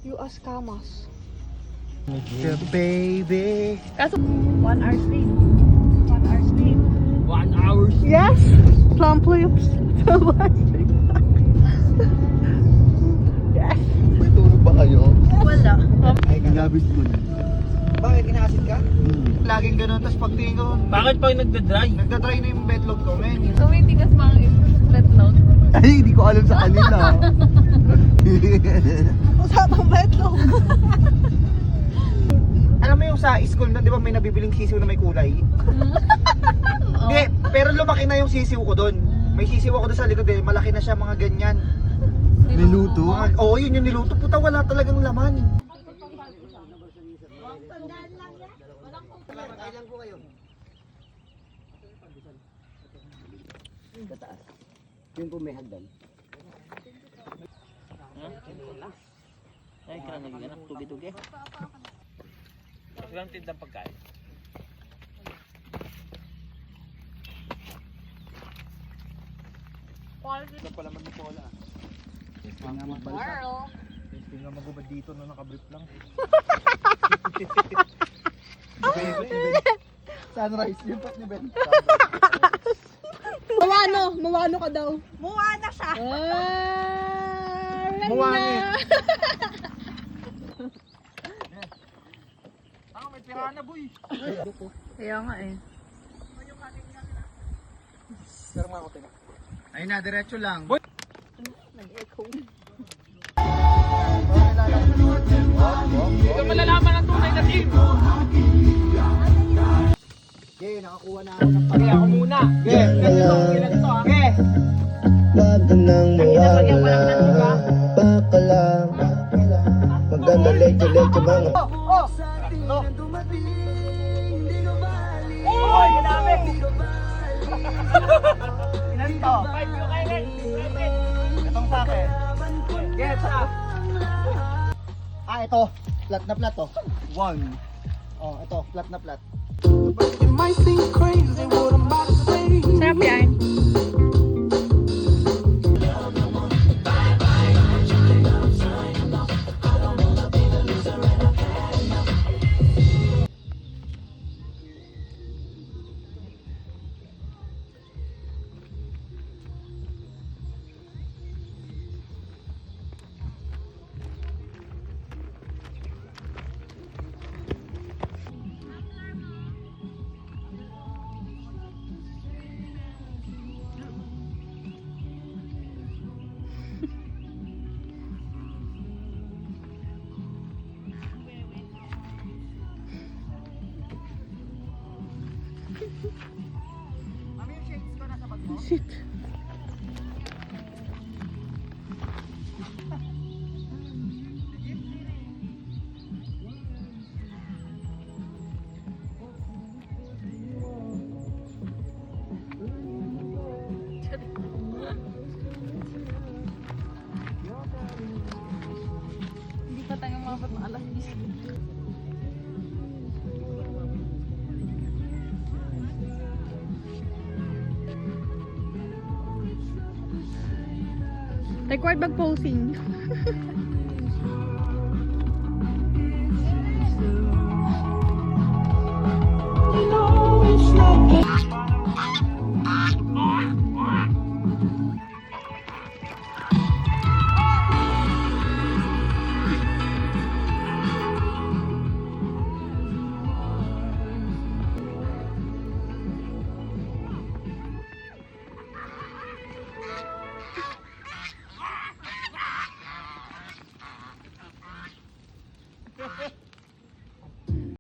You as kamas. The baby. Kaso, 1 hour sleep. 1 hour sleep. 1 hour. Yes! Plump lips. Yes! May tulog ba kayo? Wala. Ay, kinabis ko na. Bakit inasid ka? Laging ganun, tapos pagtingin ko, Bakit pag nagda-dry? nagda-dry na yung betlog ko, men. Tumitigas pa ang betlog. Ay, hindi ko alam sa kanila. Usapang betlog. Alam mo yung sa school na, di ba may nabibiling sisiw na may kulay? Hindi, pero lumaki na yung sisiw ko doon. May sisiw ako doon sa likod eh, malaki na siya, mga ganyan. Niluto? Oo, yun yung niluto. Puta, wala talagang laman. Kailan ko kayo? Kataas. Yung po may hagdan. Ay, kaya nagiging tugi-tugi. Kasi lang tindang pagkain. Ito pala man ni Paula. Carl. Testing nga magubad dito na nakabrief lang. Sunrise, yung pot ni Ben. Mawano ka daw. Muwana siya! Muwani. May pirana boy! Kaya nga eh. Pero mga kote na. Ayun na, diretso lang. Nag-echo. Hindi ka malalaman ang tunay na team! Okay, nakakuha na ako ng Okay, ako muna! Okay, ilan ito ha? Okay! Bago nang mawala, baka lang maganda leche-leche mga Oh! Oh, ginamit! Ilan ito? 5 yung kainin! Itong sa akin. Get up! ito. Flat na flat, oh. 1. Oh, ito. Flat na flat. Sarap yan. Shit. Hindi pa tayo mabot ng alas 10. Record mag-posing.